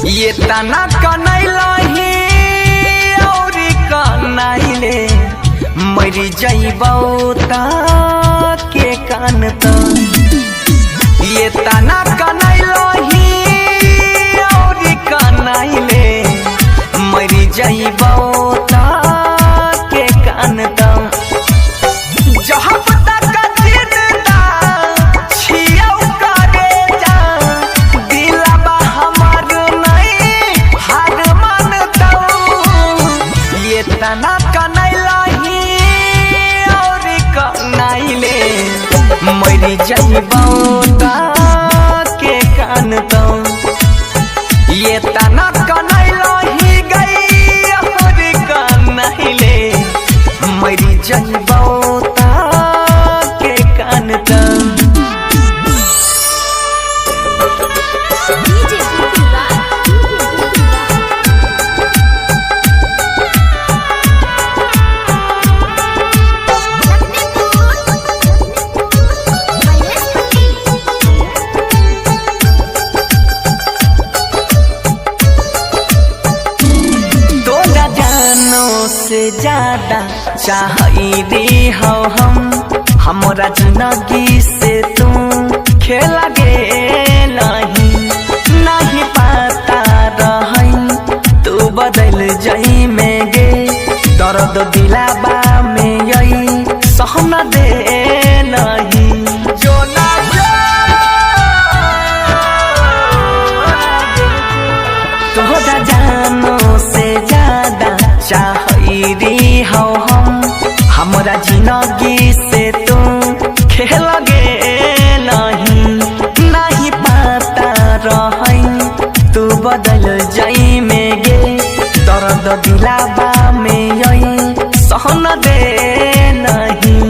ये तना कनैलही और कनैले मरी जइबौ ता के कान त ये तना कनैलही और कनैले मरी जइबौ ता के कान त जहाँ तना कनैलही और कनैले मरी जइबौ ता के कान त ये तना कनैलही गई और कनैले मरी जइबौ ता के कान त से ज्यादा चाहिए हो हम हमरा जिंदगी से तू खेला गे नहीं पता रही तू बदल जई में गे दर्द दिलाबा में यही सहना दे नहीं जो ना तोहरा जानो से ज्यादा चाहिए हो हम हमरा जिंदगी से तू खेल गे नहीं पता रही तू बदल जई में गे दर्द दिलाबा में यही सहन दे नहीं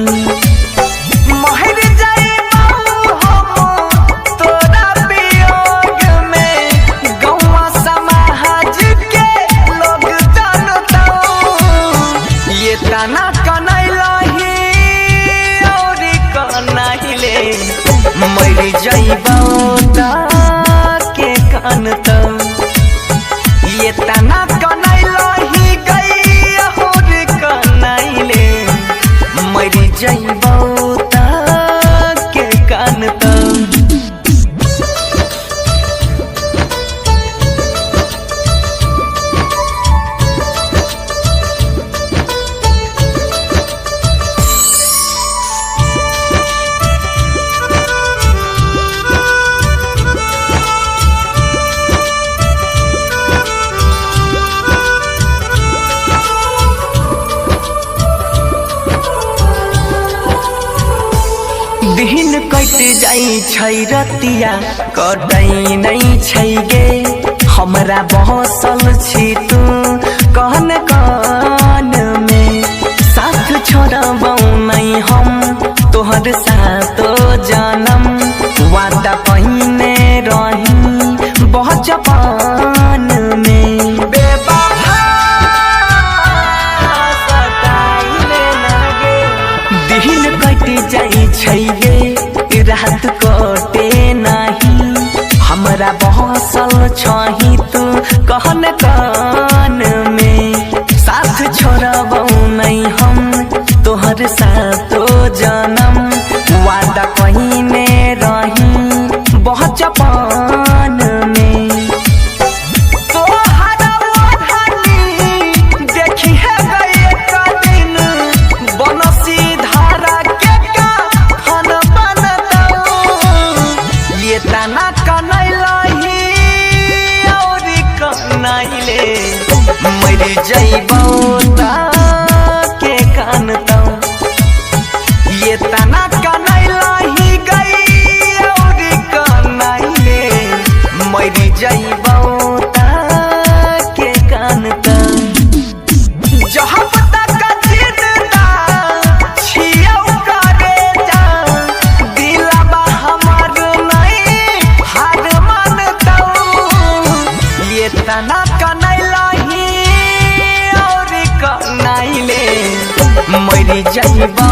तना कनैलही और कनैले मरी जइबौ ता के कान त ये तना कनैलही गई और कनैले मरी जइबौ ता के कान त दिन कट जाई छै रतिया कटै नहीं छै गे हमरा बहसल छी तू कहन कान में साथ छोड़बौ नहीं हम तोहर सातो जनम वादा पहिने रही बचपन में दिन कट जाई छै गे रात कटे नहीं हमरा बहसल छही तू कहन कान में साथ छोड़बौ नहीं हम तोहर सातो जनम वादा पहिने रही बचपन में तना कनैलही और कनैले मरी जइबौ ता के कान त ये तना कनैलही गई और कनैले मरी जइबौ ता के कान मरी जाइबौ